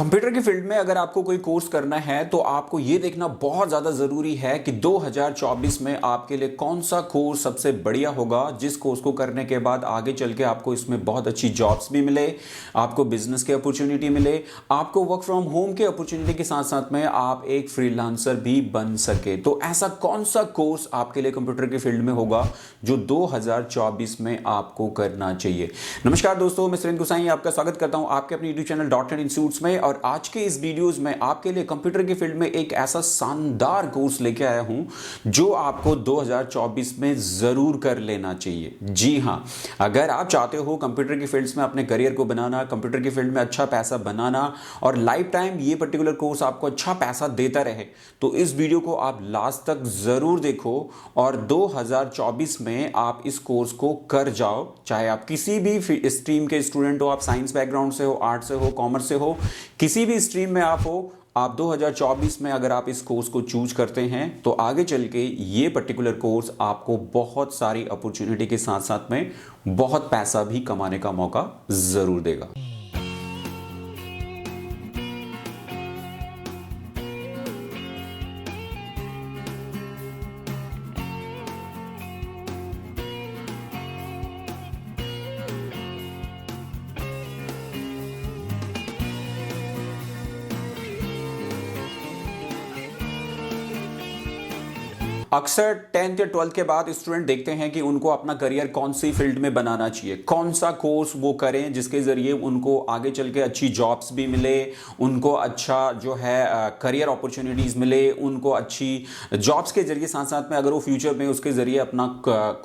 Computer की field में अगर आपको कोई कोर्स करना है तो आपको ये देखना बहुत ज़्यादा ज़रूरी है कि 2024 में आपके लिए कौन सा कोर्स सबसे बढ़िया होगा, जिस कोर्स को करने के बाद आगे चल के आपको इसमें बहुत अच्छी जॉब्स भी मिले, आपको बिजनेस की अपॉर्चुनिटी मिले, आपको वर्क फ्रॉम होम के अपॉर्चुनिटी के साथ साथ में आप एक फ्रीलांसर भी बन सके। तो ऐसा कौन सा कोर्स आपके लिए कंप्यूटर की फील्ड में होगा जो 2024 में आपको करना चाहिए। नमस्कार दोस्तों, मैं सुरेंद्र गोसाई आपका स्वागत करता हूं आपके अपने YouTube channel dot net institutes में। और आज के इस वीडियोस में आपके लिए कंप्यूटर की फील्ड में एक ऐसा शानदार कोर्स लेके आया हूं जो आपको 2024 में जरूर कर लेना चाहिए। जी हां, अगर आप चाहते हो कंप्यूटर की फील्ड्स में अपने करियर को बनाना, कंप्यूटर की फील्ड में अच्छा पैसा बनाना और लाइफ टाइम ये पर्टिकुलर कोर्स आपको अच्छा पैसा देता रहे, तो इस वीडियो को आप लास्ट तक जरूर देखो और 2024 में आप इस कोर्स को कर जाओ। चाहे आप किसी भी स्ट्रीम के स्टूडेंट हो, आप साइंस बैकग्राउंड से हो, आर्ट से हो, कॉमर्स से हो, किसी भी स्ट्रीम में आप हो, आप 2024 में अगर आप इस कोर्स को चूज करते हैं तो आगे चल के ये पर्टिकुलर कोर्स आपको बहुत सारी अपॉर्चुनिटी के साथ साथ में बहुत पैसा भी कमाने का मौका जरूर देगा। अक्सर 10th या 12th के बाद स्टूडेंट देखते हैं कि उनको अपना करियर कौन सी फील्ड में बनाना चाहिए, कौन सा कोर्स वो करें जिसके ज़रिए उनको आगे चल के अच्छी जॉब्स भी मिले, उनको अच्छा जो है करियर अपॉर्चुनिटीज़ मिले, उनको अच्छी जॉब्स के ज़रिए साथ साथ में अगर वो फ्यूचर में उसके ज़रिए अपना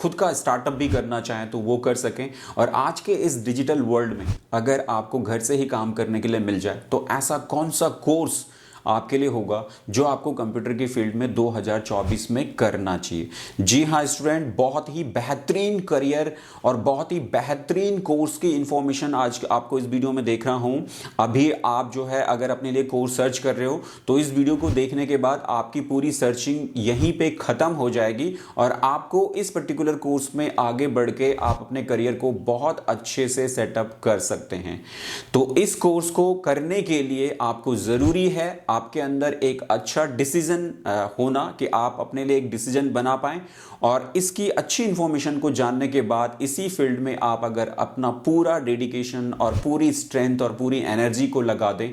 खुद का स्टार्टअप भी करना चाहें तो वो कर सकें। और आज के इस डिजिटल वर्ल्ड में अगर आपको घर से ही काम करने के लिए मिल जाए तो ऐसा कौन सा कोर्स आपके लिए होगा जो आपको कंप्यूटर की फील्ड में 2024 में करना चाहिए। जी हाँ स्टूडेंट, बहुत ही बेहतरीन करियर और बहुत ही बेहतरीन कोर्स की इंफॉर्मेशन आज आपको इस वीडियो में देख रहा हूं। अभी आप जो है अगर अपने लिए कोर्स सर्च कर रहे हो तो इस वीडियो को देखने के बाद आपकी पूरी सर्चिंग यहीं पे खत्म हो जाएगी और आपको इस पर्टिकुलर कोर्स में आगे बढ़ के आप अपने करियर को बहुत अच्छे से सेटअप कर सकते हैं। तो इस कोर्स को करने के लिए आपको जरूरी है आपके अंदर एक अच्छा डिसीजन होना कि आप अपने लिए एक डिसीजन बना पाएं और इसकी अच्छी इंफॉर्मेशन को जानने के बाद इसी फील्ड में आप अगर अपना पूरा डेडिकेशन और पूरी स्ट्रेंथ और पूरी एनर्जी को लगा दें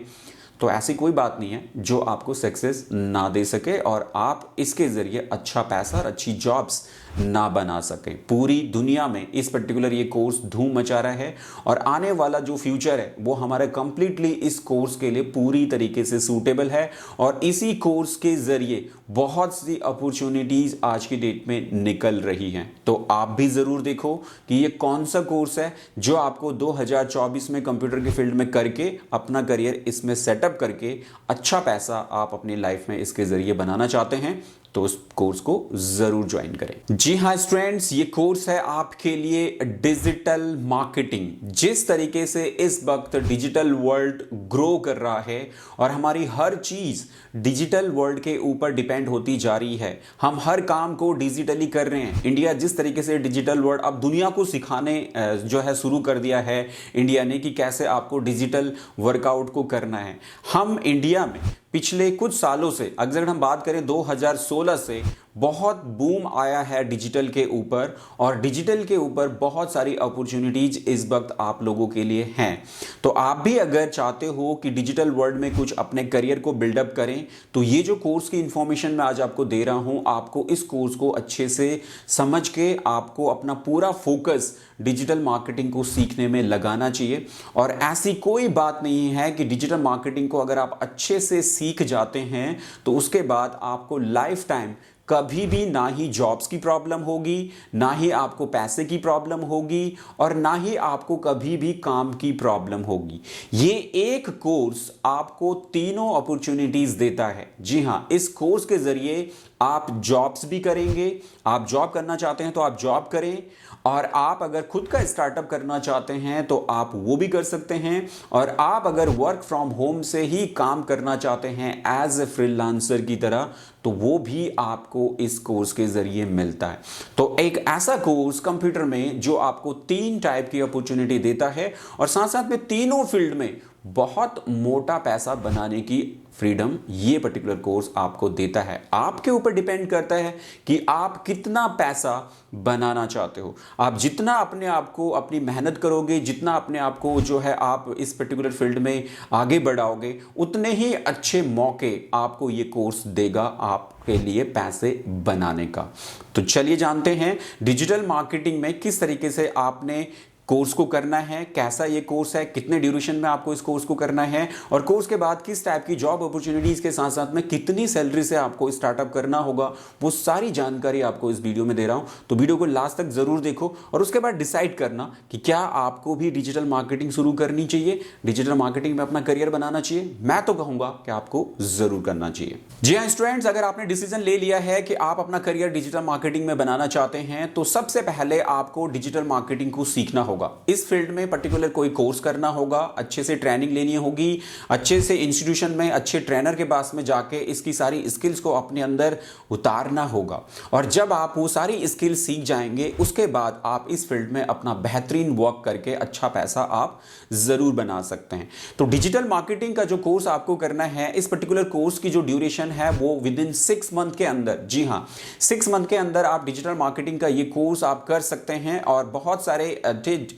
तो ऐसी कोई बात नहीं है जो आपको सक्सेस ना दे सके और आप इसके जरिए अच्छा पैसा और अच्छी जॉब्स ना बना सके। पूरी दुनिया में इस पर्टिकुलर ये कोर्स धूम मचा रहा है और आने वाला जो फ्यूचर है वो हमारा कंप्लीटली इस कोर्स के लिए पूरी तरीके से सूटेबल है और इसी कोर्स के जरिए बहुत सी अपॉर्चुनिटीज आज की डेट में निकल रही हैं। तो आप भी जरूर देखो कि ये कौन सा कोर्स है जो आपको 2024 में कंप्यूटर की फील्ड में करके अपना करियर इसमें सेटअप करके अच्छा पैसा आप अपनी लाइफ में इसके जरिए बनाना चाहते हैं तो उस कोर्स को जरूर ज्वाइन करें। जी हाँ स्टूडेंट्स, ये कोर्स है आपके लिए डिजिटल मार्केटिंग। जिस तरीके से इस वक्त डिजिटल वर्ल्ड ग्रो कर रहा है और हमारी हर चीज डिजिटल वर्ल्ड के ऊपर डिपेंड होती जा रही है, हम हर काम को डिजिटली कर रहे हैं। इंडिया जिस तरीके से डिजिटल वर्ल्ड अब दुनिया को सिखाने जो है शुरू कर दिया है इंडिया ने कि कैसे आपको डिजिटल वर्कआउट को करना है। हम इंडिया में पिछले कुछ सालों से अगर हम बात करें 2016 से बहुत बूम आया है डिजिटल के ऊपर और डिजिटल के ऊपर बहुत सारी अपॉर्चुनिटीज इस वक्त आप लोगों के लिए हैं। तो आप भी अगर चाहते हो कि डिजिटल वर्ल्ड में कुछ अपने करियर को बिल्डअप करें तो ये जो कोर्स की इंफॉर्मेशन मैं आज आपको दे रहा हूं, आपको इस कोर्स को अच्छे से समझ के आपको अपना पूरा फोकस डिजिटल मार्केटिंग को सीखने में लगाना चाहिए। और ऐसी कोई बात नहीं है कि डिजिटल मार्केटिंग को अगर आप अच्छे से सीख जाते हैं तो उसके बाद आपको लाइफ टाइम कभी भी ना ही जॉब्स की प्रॉब्लम होगी, ना ही आपको पैसे की प्रॉब्लम होगी और ना ही आपको कभी भी काम की प्रॉब्लम होगी। ये एक कोर्स आपको तीनों अपॉर्चुनिटीज देता है। जी हाँ, इस कोर्स के जरिए आप जॉब्स भी करेंगे, आप जॉब करना चाहते हैं तो आप जॉब करें और आप अगर खुद का स्टार्टअप करना चाहते हैं तो आप वो भी कर सकते हैं और आप अगर वर्क फ्रॉम होम से ही काम करना चाहते हैं एज ए फ्रीलांसर की तरह तो वो भी आपको इस कोर्स के जरिए मिलता है। तो एक ऐसा कोर्स कंप्यूटर में जो आपको 3 टाइप की अपॉर्चुनिटी देता है और साथ साथ में तीनों फील्ड में बहुत मोटा पैसा बनाने की फ्रीडम ये पर्टिकुलर कोर्स आपको देता है। आपके ऊपर डिपेंड करता है कि आप कितना पैसा बनाना चाहते हो। आप जितना अपने आप को अपनी मेहनत करोगे, जितना अपने आप को जो है आप इस पर्टिकुलर फील्ड में आगे बढ़ाओगे, उतने ही अच्छे मौके आपको ये कोर्स देगा आपके लिए पैसे बनाने का। तो चलिए जानते हैं डिजिटल मार्केटिंग में किस तरीके से आपने कोर्स को करना है, कैसा ये कोर्स है, कितने ड्यूरेशन में आपको इस कोर्स को करना है, और कोर्स के बाद किस टाइप की जॉब अपॉर्चुनिटीज के साथ साथ में कितनी सैलरी से आपको स्टार्टअप करना होगा, वो सारी जानकारी आपको इस वीडियो में दे रहा हूं। तो वीडियो को लास्ट तक जरूर देखो और उसके बाद डिसाइड करना कि क्या आपको भी डिजिटल मार्केटिंग शुरू करनी चाहिए, डिजिटल मार्केटिंग में अपना करियर बनाना चाहिए। मैं तो कहूंगा कि आपको जरूर करना चाहिए। जी हाँ स्टूडेंट्स, अगर आपने डिसीजन ले लिया है कि आप अपना करियर डिजिटल मार्केटिंग में बनाना चाहते हैं, तो सबसे पहले आपको डिजिटल मार्केटिंग को सीखना होगा। इस फील्ड में पर्टिकुलर कोई कोर्स करना होगा, अच्छे से ट्रेनिंग लेनी होगी, अच्छे से इंस्टीट्यूशन में अच्छे ट्रेनर के पास में जाके इसकी सारी स्किल्स को अपने अंदर उतारना होगा। और जब आप वो सारी स्किल्स सीख जाएंगे, उसके बाद आप इस फील्ड में अपना बेहतरीन वर्क करके अच्छा पैसा आप जरूर बना सकते हैं। तो डिजिटल मार्केटिंग का जो कोर्स आपको करना है, इस पर्टिकुलर कोर्स की जो ड्यूरेशन है वो विद इन 6 मंथ के अंदर, जी हाँ 6 मंथ के अंदर आप डिजिटल मार्केटिंग का ये कोर्स आप कर सकते हैं। और बहुत सारे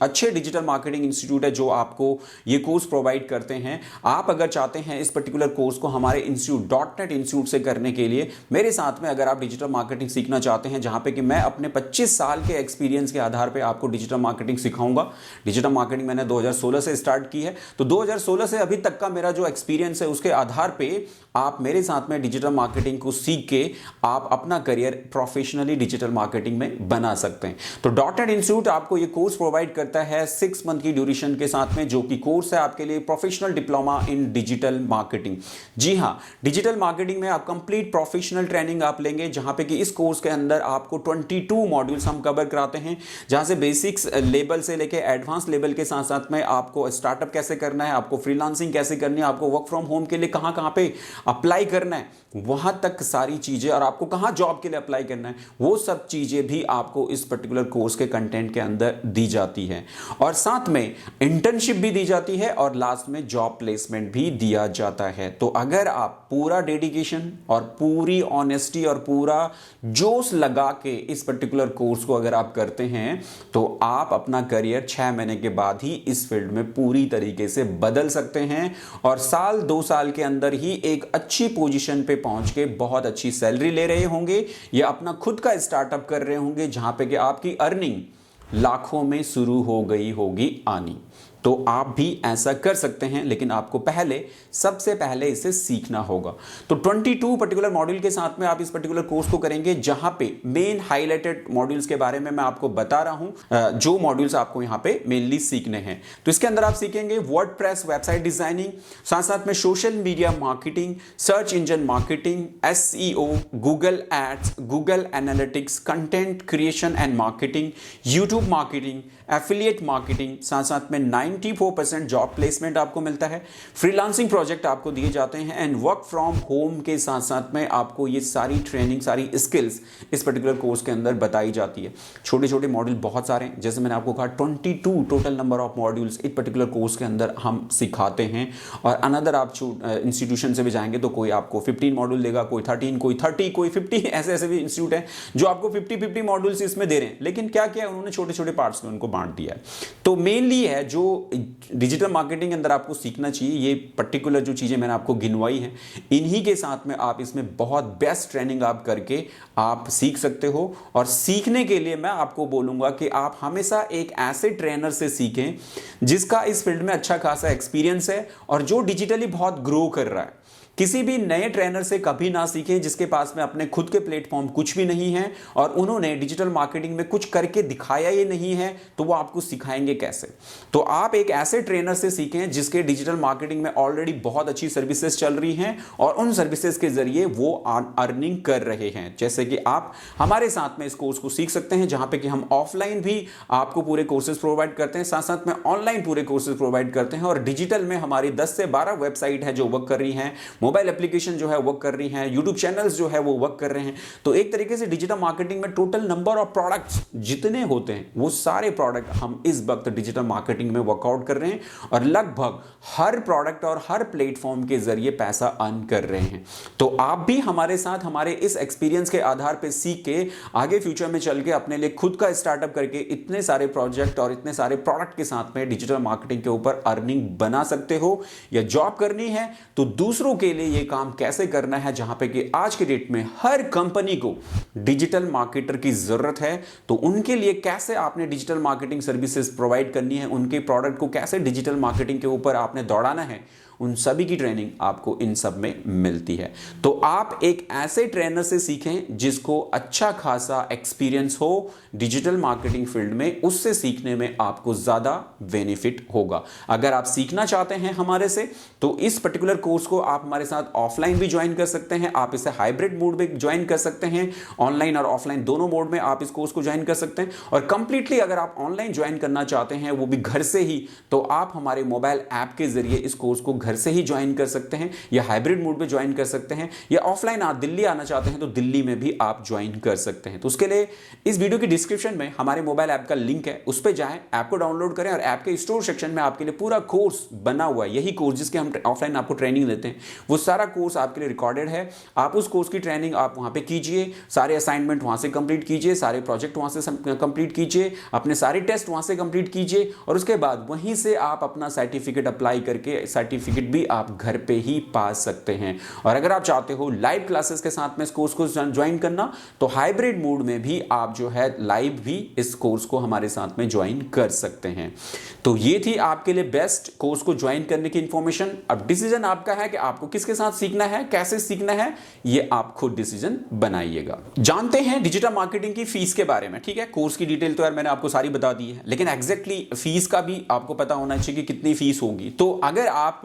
अच्छे डिजिटल मार्केटिंग इंस्टीट्यूट है जो आपको ये कोर्स प्रोवाइड करते हैं। आप अगर चाहते हैं इस पर्टिकुलर कोर्स को हमारे इंस्टीट्यूट .NET इंस्टीट्यूट से करने के लिए, मेरे साथ में अगर आप डिजिटल मार्केटिंग सीखना चाहते हैं, जहां पे कि मैं अपने 25 साल के एक्सपीरियंस के आधार पे आपको डिजिटल मार्केटिंग सिखाऊंगा। डिजिटल मार्केटिंग मैंने 2016 से स्टार्ट की है, तो 2016 से अभी तक का मेरा जो एक्सपीरियंस है उसके आधार पे आप मेरे साथ में डिजिटल मार्केटिंग को सीख के आप अपना करियर प्रोफेशनली डिजिटल मार्केटिंग में बना सकते हैं। तो .NET इंस्टीट्यूट आपको ये कोर्स प्रोवाइड करता है 6 मंथ की ड्यूरेशन के साथ में, जो कि कोर्स है आपके लिए professional diploma in digital marketing. जी हाँ, डिजिटल मार्केटिंग में आप कंप्लीट प्रोफेशनल ट्रेनिंग आप लेंगे, जहां पे कि इस कोर्स के अंदर आपको 22 मॉड्यूल्स हम कवर कराते हैं, जहां से बेसिक्स लेवल से लेके एडवांस लेवल के साथ साथ में आपको स्टार्टअप कैसे करना है, आपको फ्रीलांसिंग कैसे करनी है, आपको वर्क फ्रॉम होम के लिए कहां पे अप्लाई करना है, वहां तक सारी चीजें, और आपको कहां जॉब के लिए अप्लाई करना है, वो सब चीजें भी आपको इस पर्टिकुलर कोर्स के कंटेंट के अंदर दी जाती है। और साथ में इंटर्नशिप भी दी जाती है और लास्ट में जॉब प्लेसमेंट भी दिया जाता है। तो अगर आप पूरा डेडिकेशन और पूरी ऑनेस्टी और पूरा जोश लगा के इस पर्टिकुलर कोर्स को अगर आप करते हैं, तो आप अपना करियर 6 महीने के बाद ही इस फील्ड में पूरी तरीके से बदल सकते हैं और साल 2 साल के अंदर ही एक अच्छी पोजीशन पे पहुंच के बहुत अच्छी सैलरी ले रहे होंगे या अपना खुद का स्टार्टअप कर रहे होंगे, जहां पे कि आपकी अर्निंग लाखों में शुरू हो गई होगी आनी। तो आप भी ऐसा कर सकते हैं, लेकिन आपको सबसे पहले इसे सीखना होगा। तो 22 पर्टिकुलर मॉड्यूल के साथ में आप इस पर्टिकुलर कोर्स को करेंगे, जहां पे मेन हाईलाइटेड मॉड्यूल्स के बारे में मैं आपको बता रहा हूं, जो मॉड्यूल्स आपको यहां पे मेनली सीखने हैं। तो इसके अंदर आप सीखेंगे वर्डप्रेस वेबसाइट डिजाइनिंग, साथ साथ में social media marketing, search engine marketing, SEO, Google ads, Google analytics, content creation and marketing, YouTube marketing, affiliate marketing, साथ साथ में 94% जॉब प्लेसमेंट आपको मिलता है, फ्रीलांसिंग प्रोजेक्ट आपको दिए जाते हैं, एंड वर्क फ्रॉम होम के साथ साथ में आपको ये सारी ट्रेनिंग, सारी स्किल्स इस पर्टिकुलर कोर्स के अंदर बताई जाती है। छोटे छोटे मॉड्यूल बहुत सारे हैं, जैसे मैंने आपको कहा 22 टोटल नंबर ऑफ मॉड्यूल्स इस पर्टिकुलर कोर्स के अंदर हम सिखाते हैं। और अनदर आप इंस्टीट्यूशन से भी जाएंगे तो कोई आपको 15 मॉड्यूल देगा, कोई 13, कोई 30, कोई 50, ऐसे भी इंस्टीट्यूट है जो आपको 50 मॉड्यूल्स इसमें दे रहे हैं। लेकिन क्या किया उन्होंने, छोटे छोटे पार्ट्स में उनको बांट दिया है। तो मेनली है जो डिजिटल मार्केटिंग के अंदर आपको सीखना चाहिए, ये पर्टिकुलर जो चीजें मैंने आपको गिनवाई हैं, इन्हीं के साथ में आप इसमें बहुत बेस्ट ट्रेनिंग आप करके आप सीख सकते हो। और सीखने के लिए मैं आपको बोलूंगा कि आप हमेशा एक ऐसे ट्रेनर से सीखें जिसका इस फील्ड में अच्छा खासा एक्सपीरियंस है और जो डिजिटली बहुत ग्रो कर रहा है। किसी भी नए ट्रेनर से कभी ना सीखें जिसके पास में अपने खुद के प्लेटफॉर्म कुछ भी नहीं है और उन्होंने डिजिटल मार्केटिंग में कुछ करके दिखाया ही नहीं है, तो वो आपको सिखाएंगे कैसे। तो आप एक ऐसे ट्रेनर से सीखें जिसके डिजिटल मार्केटिंग में ऑलरेडी बहुत अच्छी सर्विसेज चल रही हैं और उन सर्विसेज के जरिए वो अर्निंग कर रहे हैं। जैसे कि आप हमारे साथ में इस कोर्स को सीख सकते हैं, जहां पे कि हम ऑफलाइन भी आपको पूरे कोर्सेज प्रोवाइड करते हैं, साथ साथ में ऑनलाइन पूरे कोर्सेज प्रोवाइड करते हैं। और डिजिटल में हमारी 10 से 12 वेबसाइट है जो वर्क कर रही हैं, मोबाइल एप्लीकेशन जो है वर्क कर रही हैं, यूट्यूब चैनल्स जो है वो वर्क कर रहे हैं। तो एक तरीके से डिजिटल मार्केटिंग में टोटल नंबर ऑफ प्रोडक्ट्स जितने होते हैं वो सारे प्रोडक्ट हम इस वक्त डिजिटल मार्केटिंग में वर्क वर्कआउट कर रहे हैं और लगभग हर प्रोडक्ट और हर प्लेटफॉर्म के जरिए पैसा अर्न कर रहे हैं। तो आप भी हमारे साथ हमारे इस एक्सपीरियंस के आधार पर सीख के आगे फ्यूचर में चल के अपने लिए खुद का स्टार्टअप करके इतने सारे प्रोजेक्ट और इतने सारे प्रोडक्ट के साथ में डिजिटल मार्केटिंग के ऊपर अर्निंग बना सकते हो। या जॉब करनी है तो दूसरों के लिए यह काम कैसे करना है, जहां पे कि आज के डेट में हर कंपनी को डिजिटल मार्केटर की जरूरत है, तो उनके लिए कैसे आपने डिजिटल मार्केटिंग सर्विसेज प्रोवाइड करनी है, उनके प्रोडक्ट को कैसे डिजिटल मार्केटिंग के ऊपर आपने दौड़ाना है, उन सभी की ट्रेनिंग आपको इन सब में मिलती है। तो आप एक ऐसे ट्रेनर से सीखें जिसको अच्छा खासा एक्सपीरियंस हो डिजिटल मार्केटिंग फील्ड में, उससे सीखने में आपको ज्यादा बेनिफिट होगा। अगर आप सीखना चाहते हैं हमारे से तो इस पर्टिकुलर कोर्स को आप हमारे साथ ऑफलाइन भी ज्वाइन कर सकते हैं, आप इसे हाइब्रिड मोड में ज्वाइन कर सकते हैं, ऑनलाइन और ऑफलाइन दोनों मोड में आप इस कोर्स को ज्वाइन कर सकते हैं। और कंप्लीटली अगर आप ऑनलाइन ज्वाइन करना चाहते हैं वो भी घर से ही, तो आप हमारे मोबाइल ऐप के जरिए इस कोर्स को घर से ही ज्वाइन कर सकते हैं, या हाइब्रिड मोड में ज्वाइन कर सकते हैं, या ऑफलाइन आप दिल्ली आना चाहते हैं तो दिल्ली में भी आप ज्वाइन कर सकते हैं। तो उसके लिए इस वीडियो की डिस्क्रिप्शन में हमारे मोबाइल ऐप का लिंक है, उस पर जाएं, ऐप को डाउनलोड करें और ऐप के स्टोर सेक्शन में आपके लिए पूरा कोर्स बना हुआ है। यही कोर्स जिसके हम ऑफलाइन आपको ट्रेनिंग देते हैं, वो सारा कोर्स आपके लिए रिकॉर्डेड है। आप उस कोर्स की ट्रेनिंग आप वहां पे कीजिए, सारे असाइनमेंट वहां से कंप्लीट कीजिए, सारे प्रोजेक्ट वहां से कंप्लीट कीजिए, अपने सारे टेस्ट वहां से कंप्लीट कीजिए, और उसके बाद वहीं से आप अपना सर्टिफिकेट अप्लाई करके सर्टिफिकेट भी आप घर पे ही पा सकते हैं। और अगर आप चाहते हो लाइव क्लासेस के साथ में इस कोर्स को ज्वाइन करना, तो हाइब्रिड मोड में भी आप जो है लाइव भी इस कोर्स को हमारे साथ में ज्वाइन कर सकते हैं। तो ये थी आपके लिए बेस्ट कोर्स को ज्वाइन करने की इंफॉर्मेशन। अब डिसीजन आपका है कि आपको किसके साथ सीखना है, कैसे सीखना है, ये आप खुद डिसीजन बनाइएगा। जानते हैं डिजिटल मार्केटिंग की फीस के बारे में। ठीक है, कोर्स की डिटेल तो यार मैंने आपको सारी बता दी है, लेकिन एग्जैक्टली फीस का भी आपको पता होना चाहिए कि कितनी फीस होगी। तो अगर आप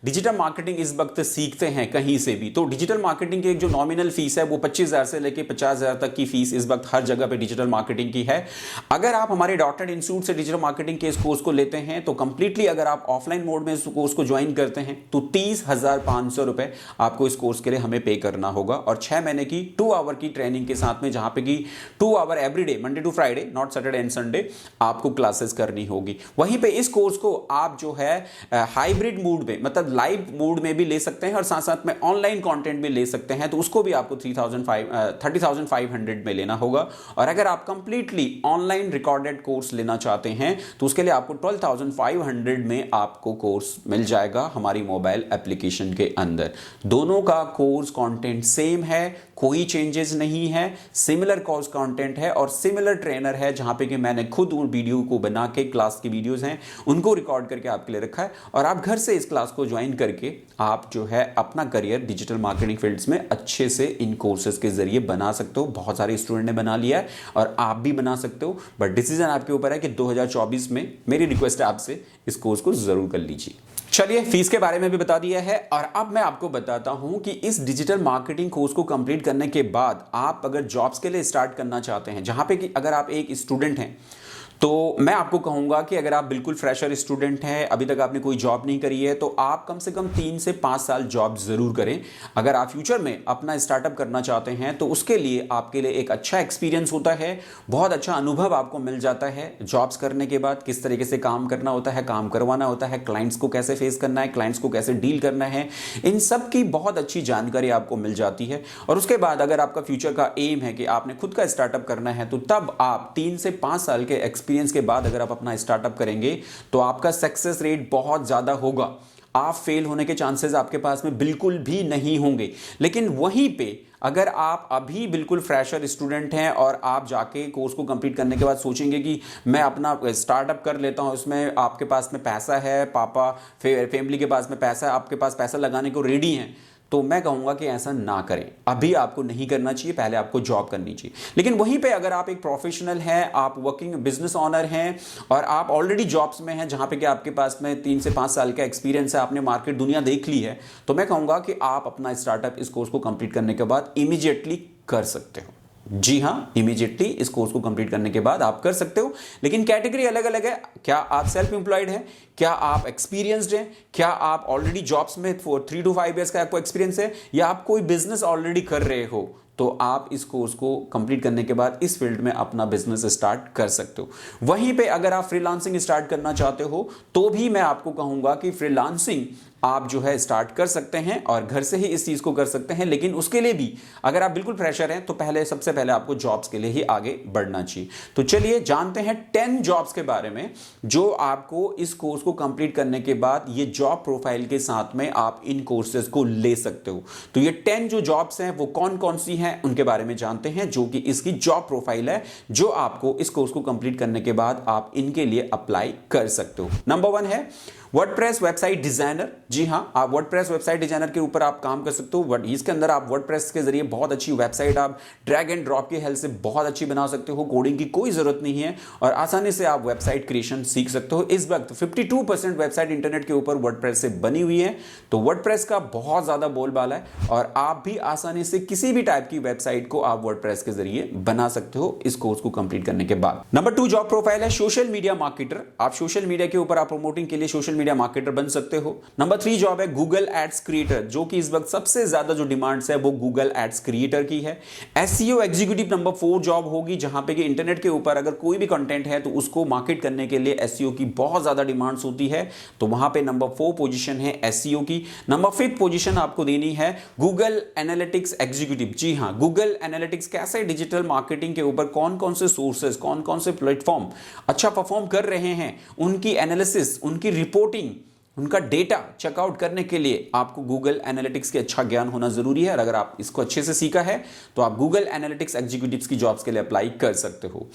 डिजिटल मार्केटिंग इस वक्त सीखते हैं कहीं से भी, तो डिजिटल मार्केटिंग की एक जो नॉमिनल फीस है वो 25,000 से लेकर 50,000 तक की फीस इस वक्त हर जगह पे डिजिटल मार्केटिंग की है। अगर आप हमारे डॉट नेट इंस्टीट्यूट से डिजिटल मार्केटिंग के इस कोर्स को लेते हैं तो कंप्लीटली अगर आप ऑफलाइन मोड में इस कोर्स को ज्वाइन करते हैं तो 30,500 रुपए आपको इस कोर्स के लिए हमें पे करना होगा, और 6 महीने की 2 आवर की ट्रेनिंग के साथ में, जहां पे की 2 hour everyday, Monday to Friday, not Saturday and Sunday, आपको क्लासेस करनी होगी। वहीं पे इस कोर्स को आप जो है हाइब्रिड मोड में, मतलब लाइव मोड में भी ले सकते हैं और साथ साथ में ऑनलाइन कंटेंट भी ले सकते हैं, तो उसको भी आपको 30,500 में लेना होगा। और अगर आप कंप्लीटली ऑनलाइन रिकॉर्डेड कोर्स लेना चाहते हैं तो उसके लिए आपको 12,500 में आपको कोर्स मिल जाएगा हमारी मोबाइल एप्लीकेशन के अंदर। दोनों का कोर्स कंटेंट सेम है, कोई चेंजेस नहीं है, सिमिलर कोर्स कंटेंट है और सिमिलर ट्रेनर है, जहां पे कि मैंने खुद उन वीडियो को बना के, क्लास की वीडियोस हैं उनको रिकॉर्ड करके आपके लिए रखा है, और आप घर से इस क्लास को ज्वाइन करके आप जो है अपना करियर डिजिटल मार्केटिंग फील्ड्स में अच्छे से इन कोर्सेज के जरिए बना सकते हो। बहुत सारे स्टूडेंट ने बना लिया है और आप भी बना सकते हो, बट डिसीजन आपके ऊपर है कि 2024 में मेरी रिक्वेस्ट है आपसे इस कोर्स को जरूर कर लीजिए। चलिए, फीस के बारे में भी बता दिया है, और अब मैं आपको बताता हूं कि इस डिजिटल मार्केटिंग कोर्स को कंप्लीट करने के बाद आप अगर जॉब्स के लिए स्टार्ट करना चाहते हैं, जहां पे कि अगर आप एक स्टूडेंट हैं, तो मैं आपको कहूंगा कि अगर आप बिल्कुल फ्रेशर स्टूडेंट हैं, अभी तक आपने कोई जॉब नहीं करी है, तो आप कम से कम 3 से 5 साल जॉब जरूर करें। अगर आप फ्यूचर में अपना स्टार्टअप करना चाहते हैं तो उसके लिए आपके लिए एक अच्छा एक्सपीरियंस होता है, बहुत अच्छा अनुभव आपको मिल जाता है जॉब्स करने के बाद, किस तरीके से काम करना होता है, काम करवाना होता है, क्लाइंट्स को कैसे फेस करना है, क्लाइंट्स को कैसे डील करना है, इन सब की बहुत अच्छी जानकारी आपको मिल जाती है। और उसके बाद अगर आपका फ्यूचर का एम है कि आपने खुद का स्टार्टअप करना है, तो तब आप 3 से 5 साल के एक्सपीरियंस के बाद अगर आप अपना स्टार्टअप करेंगे तो आपका सक्सेस रेट बहुत ज्यादा होगा, आप फेल होने के चांसेस आपके पास में बिल्कुल भी नहीं होंगे। लेकिन वहीं पे अगर आप अभी बिल्कुल फ्रेशर स्टूडेंट हैं और आप जाके कोर्स को कंप्लीट करने के बाद सोचेंगे कि मैं अपना स्टार्टअप कर लेता हूं, इसमें आपके पास में पैसा है, पापा फैमिली के पास में पैसा है, आपके पास पैसा लगाने को रेडी हैं, तो मैं कहूंगा कि ऐसा ना करें। अभी आपको नहीं करना चाहिए, पहले आपको जॉब करनी चाहिए। लेकिन वहीं पे अगर आप एक प्रोफेशनल हैं, आप वर्किंग बिजनेस ऑनर हैं और आप ऑलरेडी जॉब्स में हैं, जहां पे कि आपके पास में 3 से 5 साल का एक्सपीरियंस है, आपने मार्केट दुनिया देख ली है, तो मैं कहूंगा कि आप अपना स्टार्टअप इस कोर्स को कंप्लीट करने के बाद इमीडिएटली कर सकते हो। जी हाँ, इमीडिएटली इस कोर्स को कंप्लीट करने के बाद आप कर सकते हो, लेकिन कैटेगरी अलग अलग है। क्या आप सेल्फ एम्प्लॉयड हैं, क्या आप एक्सपीरियंस्ड हैं, क्या आप ऑलरेडी जॉब्स में 3 to 5 इयर्स का आपको एक्सपीरियंस है, या आप कोई बिजनेस ऑलरेडी कर रहे हो, तो आप इस कोर्स को कंप्लीट करने के बाद इस फील्ड में अपना बिजनेस स्टार्ट कर सकते हो। वहीं पे अगर आप फ्रीलांसिंग स्टार्ट करना चाहते हो तो भी मैं आपको कहूंगा कि फ्रीलांसिंग आप जो है स्टार्ट कर सकते हैं और घर से ही इस चीज को कर सकते हैं, लेकिन उसके लिए भी अगर आप बिल्कुल फ्रेशर हैं तो सबसे पहले आपको जॉब्स के लिए ही आगे बढ़ना चाहिए। तो चलिए जानते हैं 10 जॉब्स के बारे में जो आपको इस कोर्स को कंप्लीट करने के बाद ये जॉब प्रोफाइल के साथ में आप इन कोर्सेज को ले सकते हो। तो ये 10 जो जॉब्स हैं वो कौन कौन सी हैं उनके बारे में जानते हैं, जो कि इसकी जॉब प्रोफाइल है जो आपको इस कोर्स को कंप्लीट करने के बाद आप इनके लिए अप्लाई कर सकते हो। नंबर 1 है वर्डप्रेस वेबसाइट डिजाइनर। जी हां, आप वर्डप्रेस वेबसाइट डिजाइनर के ऊपर आप काम कर सकते हो। इसके अंदर आप वर्डप्रेस के जरिए बहुत अच्छी वेबसाइट आप ड्रैग एंड ड्रॉप की हेल्प से बहुत अच्छी बना सकते हो। कोडिंग की कोई जरूरत नहीं है और आसानी से आप वेबसाइट क्रिएशन सीख सकते हो। इस वक्त 52% वेबसाइट इंटरनेट के ऊपर वर्डप्रेस से बनी हुई है, तो वर्डप्रेस का बहुत ज्यादा बोलबाला है और आप भी आसानी से किसी भी टाइप की वेबसाइट को आप वर्डप्रेस के जरिए बना सकते हो इस कोर्स को कंप्लीट करने के बाद। नंबर 2 जॉब प्रोफाइल है सोशल मीडिया मार्केटर। आप सोशल मीडिया के ऊपर आप प्रमोटिंग के लिए सोशल मीडिया मार्केटर बन सकते हो। नंबर 3 जॉब है गूगल एड्स क्रिएटर, जो कि इस वक्त सबसे ज्यादा जो डिमांड्स है वो गूगल एड्स क्रिएटर की है। एसईओ एग्जीक्यूटिव नंबर 4 जॉब होगी, जहां पे कि इंटरनेट के ऊपर अगर कोई भी कंटेंट है तो उसको मार्केट करने के लिए एसईओ की बहुत ज्यादा डिमांड्स होती है, तो वहां पे नंबर 4 पोजीशन है एसईओ की। नंबर 5 पोजीशन आपको देनी है गूगल एनालिटिक्स एग्जीक्यूटिव। जी हां, गूगल एनालिटिक्स कैसे डिजिटल मार्केटिंग के ऊपर कौन कौन से सोर्सेज, कौन कौन से प्लेटफॉर्म अच्छा परफॉर्म कर रहे हैं, उनकी एनालिसिस, उनकी रिपोर्टिंग, उनका डेटा चेकआउट करने के लिए आपको गूगल एनालिटिक्स के अच्छा ज्ञान होना जरूरी है। और अगर आप इसको अच्छे से सीखा है तो आप गूगल एनालिटिक्स एग्जीक्यूटिव्स की जॉब्स के लिए अप्लाई कर सकते हो।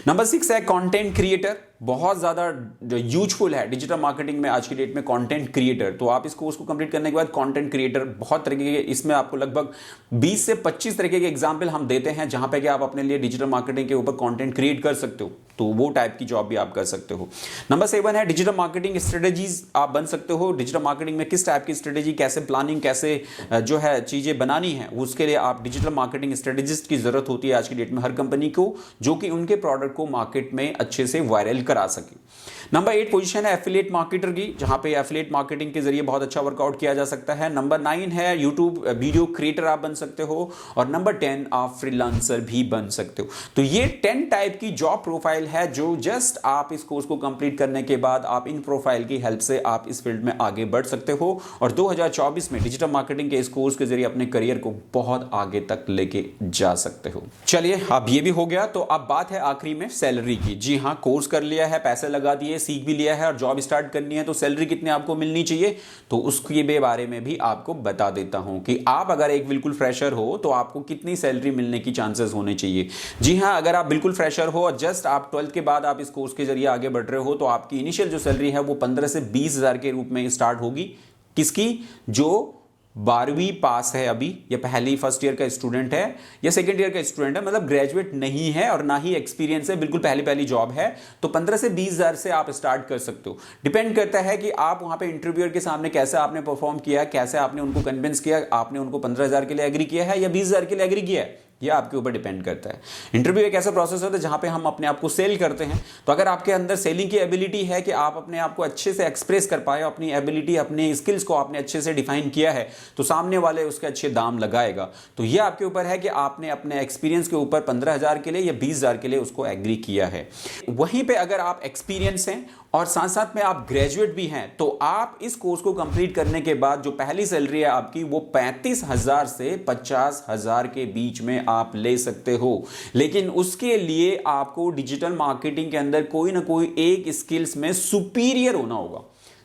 नंबर 6 है कंटेंट क्रिएटर। बहुत ज्यादा यूजफुल है डिजिटल मार्केटिंग में आज की डेट में कंटेंट क्रिएटर। तो आप इस कोर्स को कंप्लीट करने के बाद कंटेंट क्रिएटर बहुत तरीके के, इसमें आपको लगभग 20 से 25 तरीके के एग्जाम्पल हम देते हैं जहां पे कि आप अपने लिए डिजिटल मार्केटिंग के ऊपर कंटेंट क्रिएट कर सकते हो, तो वो टाइप की जॉब भी आप कर सकते हो। नंबर 7 है डिजिटल मार्केटिंग स्ट्रेटेजीज आप बन सकते हो। डिजिटल मार्केटिंग में किस टाइप की स्ट्रेटेजी, कैसे प्लानिंग, कैसे जो है चीजें बनानी है, उसके लिए आप डिजिटल मार्केटिंग स्ट्रेटेजिस्ट की जरूरत होती है आज की डेट में हर कंपनी को, जो कि उनके प्रोडक्ट को मार्केट में अच्छे से वायरल करा सके। नंबर 8 पोजीशन है एफिलिएट मार्केटर की, जहां पे एफिलिएट मार्केटिंग के जरिए बहुत अच्छा वर्कआउट किया जा सकता है। नंबर 9 है यूट्यूब वीडियो क्रिएटर आप बन सकते हो। और नंबर 10 आप फ्रीलांसर भी बन सकते हो। तो ये 10 टाइप की जॉब प्रोफाइल है जो जस्ट आप इस कोर्स को कंप्लीट करने के बाद आप इन प्रोफाइल की हेल्प से आप इस फील्ड में आगे बढ़ सकते हो और 2024 में डिजिटल मार्केटिंग के इस कोर्स के जरिए अपने करियर को बहुत आगे तक लेके जा सकते हो। चलिए, अब ये भी हो गया, तो अब बात है आखिरी में सैलरी की। जी हाँ, कोर्स कर लिया है, पैसे लगा दिए, सीख भी लिया है और जॉब स्टार्ट करनी है, तो सैलरी कितनी आपको मिलनी चाहिए, तो उसके बारे में भी आपको बता देता हूं कि आप अगर एक बिल्कुल फ्रेशर हो तो आपको कितनी सैलरी मिलने की चांसेस होने चाहिए। जी हां, अगर आप बिल्कुल फ्रेशर हो और जस्ट आप 12th के बाद आप इस कोर्स के जरिए आगे बढ़ रहे हो तो आपकी इनिशियल जो सैलरी है वो 15 से 20 हजार के रूप में स्टार्ट होगी। किसकी? जो 12वीं पास है अभी, या पहली फर्स्ट ईयर का स्टूडेंट है या सेकंड ईयर का स्टूडेंट है, मतलब ग्रेजुएट नहीं है और ना ही एक्सपीरियंस है, बिल्कुल पहली जॉब है, तो 15 से 20 हजार से आप स्टार्ट कर सकते हो। डिपेंड करता है कि आप वहां पे इंटरव्यूअर के सामने कैसे आपने परफॉर्म किया, कैसे आपने उनको कन्विंस किया, आपने उनको 15 हजार के लिए एग्री किया है या 20 हजार के लिए एग्री किया है, यह आपके ऊपर डिपेंड करता है। इंटरव्यू एक ऐसा प्रोसेस होता है जहां पे हम अपने आप को सेल करते हैं, तो अगर आपके अंदर सेलिंग की एबिलिटी है कि आप अपने आप को अच्छे से एक्सप्रेस कर पाए, अपनी एबिलिटी, अपने स्किल्स को आपने अच्छे से डिफाइन किया है, तो सामने वाले उसके अच्छे दाम लगाएगा। तो यह आपके ऊपर है कि आपने अपने एक्सपीरियंस के ऊपर 15 हजार के लिए या 20 हजार के लिए उसको एग्री किया है। वहीं पे अगर आप एक्सपीरियंस हैं और साथ साथ में आप ग्रेजुएट भी हैं, तो आप इस कोर्स को कंप्लीट करने के बाद जो पहली सैलरी है आपकी वो 35,000 से 50,000 के बीच में आप ले सकते हो। लेकिन उसके लिए आपको डिजिटल मार्केटिंग के अंदर कोई ना कोई एक स्किल्स में सुपीरियर होना होगा।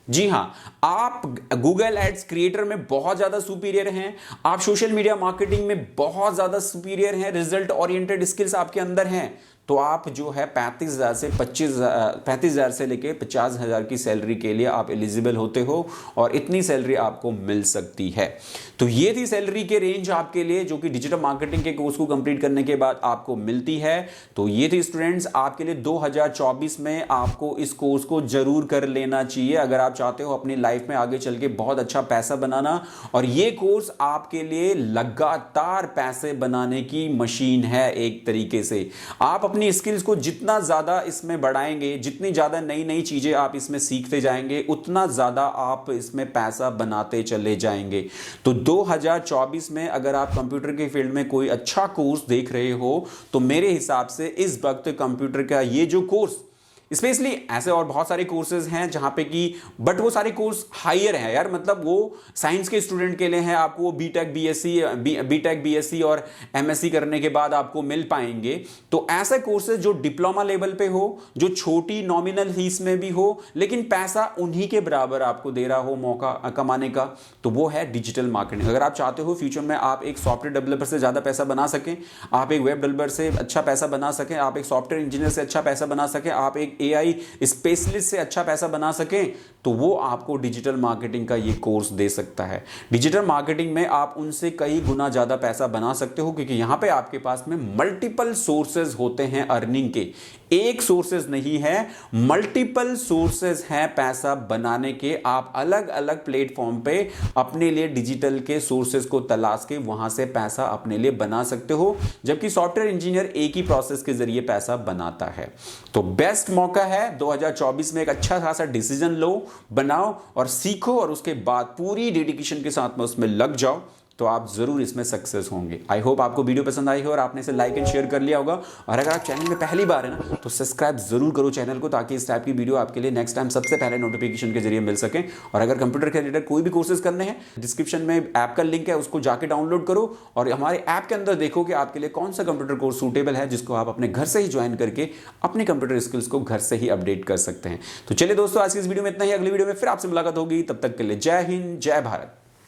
जी हां, आप गूगल एड्स क्रिएटर में बहुत ज्यादा सुपीरियर हैं, आप सोशल मीडिया मार्केटिंग में बहुत ज्यादा सुपीरियर हैं, रिजल्ट ओरिएंटेड स्किल्स आपके अंदर हैं, तो आप जो है 35,000 से लेके 50,000 की सैलरी के लिए आप एलिजिबल होते हो और इतनी सैलरी आपको मिल सकती है। तो ये थी सैलरी के रेंज आपके लिए जो कि डिजिटल मार्केटिंग के कोर्स को कंप्लीट करने के बाद आपको मिलती है। तो ये थी स्टूडेंट्स आपके लिए 2024 में आपको इस कोर्स को जरूर कर लेना चाहिए अगर आप चाहते हो अपनी लाइफ में आगे चल के बहुत अच्छा पैसा बनाना। और ये कोर्स आपके लिए लगातार पैसे बनाने की मशीन है। एक तरीके से आप अपनी स्किल्स को जितना ज़्यादा इसमें बढ़ाएंगे, जितनी ज़्यादा नई नई चीज़ें आप इसमें सीखते जाएंगे, उतना ज़्यादा आप इसमें पैसा बनाते चले जाएंगे। तो 2024 में अगर आप कंप्यूटर के फील्ड में कोई अच्छा कोर्स देख रहे हो तो मेरे हिसाब से इस वक्त कंप्यूटर का ये जो कोर्स, स्पेशली ऐसे और बहुत सारे कोर्सेज हैं जहां पे कि बट वो सारे कोर्स हायर हैं यार, मतलब वो साइंस के स्टूडेंट के लिए हैं, आपको वो बीटेक बीएससी और एमएससी करने के बाद आपको मिल पाएंगे। तो ऐसे कोर्सेज जो डिप्लोमा लेवल पे हो, जो छोटी नॉमिनल फीस में भी हो, लेकिन पैसा उन्हीं के बराबर आपको दे रहा हो मौका कमाने का, तो वो है डिजिटल मार्केटिंग। अगर आप चाहते हो फ्यूचर में आप एक सॉफ्टवेयर डेवलपर से ज्यादा पैसा बना सकें, आप एक वेब डेवलपर से अच्छा पैसा बना सकें, आप एक सॉफ्टवेयर इंजीनियर से अच्छा पैसा बना सकें, आप एक एआई स्पेशलिस्ट से अच्छा पैसा बना सकें, तो वो आपको डिजिटल मार्केटिंग का ये कोर्स दे सकता है। डिजिटल मार्केटिंग में आप उनसे कई गुना ज्यादा पैसा बना सकते हो, क्योंकि यहां पे आपके पास में मल्टीपल सोर्सेज होते हैं अर्निंग के। एक सोर्सेज नहीं है, मल्टीपल सोर्सेज हैं पैसा बनाने के। आप अलग अलग प्लेटफॉर्म पे अपने लिए डिजिटल के सोर्सेज को तलाश के वहां से पैसा अपने लिए बना सकते हो, जबकि सॉफ्टवेयर इंजीनियर एक ही प्रोसेस के जरिए पैसा बनाता है। तो बेस्ट मौका है 2024 में, एक अच्छा खासा डिसीजन लो, बनाओ और सीखो, और उसके बाद पूरी डेडिकेशन के साथ में उसमें लग जाओ, तो आप जरूर इसमें सक्सेस होंगे। आई होप आपको वीडियो पसंद आई हो और आपने इसे लाइक एंड शेयर कर लिया होगा। और अगर आप चैनल में पहली बार है ना, तो सब्सक्राइब जरूर करो चैनल को, ताकि इस टाइप की वीडियो आपके लिए नेक्स्ट टाइम सबसे पहले नोटिफिकेशन के जरिए मिल सके। और अगर कंप्यूटर के रिलेटेड कोई भी कोर्सेज करने हैं, डिस्क्रिप्शन में ऐप का लिंक है, उसको जाके डाउनलोड करो और हमारे ऐप के अंदर देखो कि आपके लिए कौन सा कंप्यूटर कोर्स सूटेबल है, जिसको आप अपने घर से ही ज्वाइन करके अपने कंप्यूटर स्किल्स को घर से ही अपडेट कर सकते हैं। तो चलिए दोस्तों, आज की इस वीडियो में इतना ही। अगली वीडियो में फिर आपसे मुलाकात होगी, तब तक के लिए जय हिंद, जय भारत।